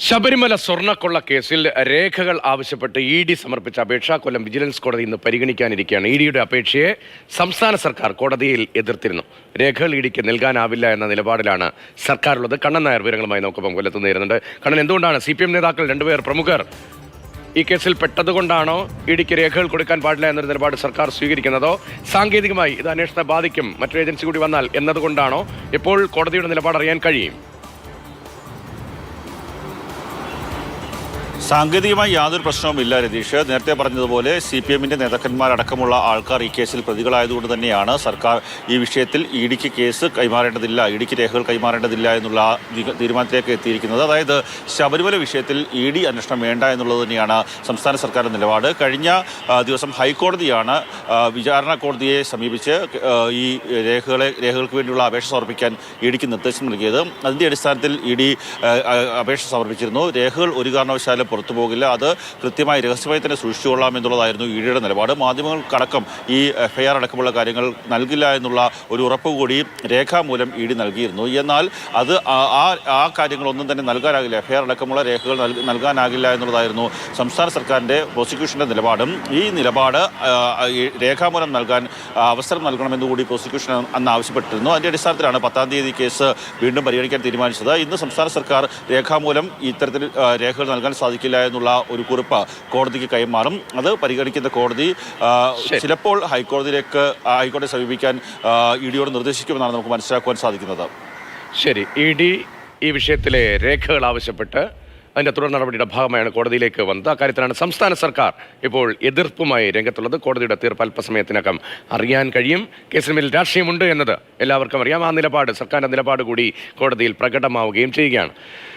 ശബരിമല സ്വർണ്ണക്കൊള്ള കേസിൽ രേഖകൾ ആവശ്യപ്പെട്ട് ഇ.ഡി. സമർപ്പിച്ച അപേക്ഷ കൊല്ലം വിജിലൻസ് കോടതി ഇന്ന് പരിഗണിക്കാനിരിക്കുകയാണ്. ഇ.ഡിയുടെ അപേക്ഷയെ സംസ്ഥാന സർക്കാർ കോടതിയിൽ എതിർത്തിരുന്നു. രേഖകൾ ഇ.ഡിക്ക് നൽകാനാവില്ല എന്ന നിലപാടിലാണ് സർക്കാരുള്ളത്. കണ്ണൻ നായർ വിവരങ്ങളുമായി നമുക്കൊപ്പം കൊല്ലത്ത് നേരുന്നുണ്ട്. കണ്ണൻ, എന്തുകൊണ്ടാണ് CPM നേതാക്കൾ രണ്ടുപേർ പ്രമുഖർ ഈ കേസിൽ പെട്ടതുകൊണ്ടാണോ ഇ.ഡിക്ക് രേഖകൾ കൊടുക്കാൻ പാടില്ല എന്നൊരു നിലപാട് സർക്കാർ സ്വീകരിക്കുന്നതോ സാങ്കേതികമായി ഇത് അന്വേഷണത്തെ ബാധിക്കും, മറ്റൊരു ഏജൻസി കൂടി വന്നാൽ എന്നതുകൊണ്ടാണോ? എപ്പോൾ കോടതിയുടെ നിലപാട് അറിയാൻ കഴിയും? സാങ്കേതികമായി യാതൊരു പ്രശ്നവുമില്ല രതീഷ്. നേരത്തെ പറഞ്ഞതുപോലെ CPM-ന്റെ നേതാക്കന്മാരടക്കമുള്ള ആൾക്കാർ ഈ കേസിൽ പ്രതികളായതുകൊണ്ട് തന്നെയാണ് സർക്കാർ ഈ വിഷയത്തിൽ ഇ.ഡിക്ക് കേസ് കൈമാറേണ്ടതില്ല, ഇ.ഡിക്ക് രേഖകൾ കൈമാറേണ്ടതില്ല എന്നുള്ള തീരുമാനത്തിലേക്ക് എത്തിയിരിക്കുന്നത്. അതായത് ശബരിമല വിഷയത്തിൽ ഇ.ഡി അന്വേഷണം വേണ്ട എന്നുള്ളത് തന്നെയാണ് സംസ്ഥാന സർക്കാരിൻ്റെ നിലപാട്. കഴിഞ്ഞ ദിവസം ഹൈക്കോടതിയാണ് വിചാരണ കോടതിയെ സമീപിച്ച് ഈ രേഖകൾക്ക് വേണ്ടിയുള്ള അപേക്ഷ സമർപ്പിക്കാൻ ഇ.ഡിക്ക് നിർദ്ദേശം നൽകിയത്. അതിൻ്റെ അടിസ്ഥാനത്തിൽ ഇ.ഡി അപേക്ഷ സമർപ്പിച്ചിരുന്നു. രേഖകൾ ഒരു കാരണവശാലും പുറത്തു പോകില്ല, അത് കൃത്യമായി രഹസ്യമായി തന്നെ സൂക്ഷിച്ചുകൊള്ളാം എന്നുള്ളതായിരുന്നു ഇ.ഡിയുടെ നിലപാട്. മാധ്യമങ്ങൾക്കടക്കം ഈ FIR അടക്കമുള്ള കാര്യങ്ങൾ നൽകില്ല എന്നുള്ള ഒരു ഉറപ്പ് കൂടി രേഖാമൂലം ഇ.ഡി നൽകിയിരുന്നു. എന്നാൽ അത് ആ കാര്യങ്ങളൊന്നും തന്നെ നൽകാനാകില്ല, FIR അടക്കമുള്ള രേഖകൾ നൽകാനാകില്ല എന്നുള്ളതായിരുന്നു സംസ്ഥാന സർക്കാരിൻ്റെ പ്രോസിക്യൂഷൻ്റെ നിലപാടും. ഈ നിലപാട് രേഖാമൂലം നൽകാൻ അവസരം നൽകണമെന്ന് കൂടി പ്രോസിക്യൂഷൻ അന്ന് ആവശ്യപ്പെട്ടിരുന്നു. അതിൻ്റെ അടിസ്ഥാനത്തിലാണ് 10-ാം തീയതി കേസ് വീണ്ടും പരിഗണിക്കാൻ തീരുമാനിച്ചത്. ഇന്ന് സംസ്ഥാന സർക്കാർ രേഖാമൂലം ഇത്തരത്തിൽ രേഖകൾ നൽകാൻ സാധിക്കില്ല എന്നുള്ള ഒരു കുറിപ്പ് കോടതിക്ക് കൈമാറും. അത് പരിഗണിക്കുന്ന കോടതി ചിലപ്പോൾ ഹൈക്കോടതിയെ സമീപിക്കാൻ ഇ.ഡിയോട് നിർദ്ദേശിക്കുമെന്നാണ് നമുക്ക് മനസ്സിലാക്കുവാൻ സാധിക്കുന്നത്. ശരി, ഇ.ഡി ഈ വിഷയത്തിലെ രേഖകൾ ആവശ്യപ്പെട്ട് അതിൻ്റെ തുടർ നടപടിയുടെ ഭാഗമായാണ് കോടതിയിലേക്ക് വന്നത്. അക്കാര്യത്തിലാണ് സംസ്ഥാന സർക്കാർ ഇപ്പോൾ എതിർപ്പുമായി രംഗത്തുള്ളത്. കോടതിയുടെ തീർപ്പ് അല്പസമയത്തിനകം അറിയാൻ കഴിയും. കേസിന് മേൽ രാഷ്ട്രീയമുണ്ട് എന്നത് എല്ലാവർക്കും അറിയാം. ആ നിലപാട്, സർക്കാരിൻ്റെ നിലപാട് കൂടി കോടതിയിൽ പ്രകടമാവുകയും ചെയ്യുകയാണ്.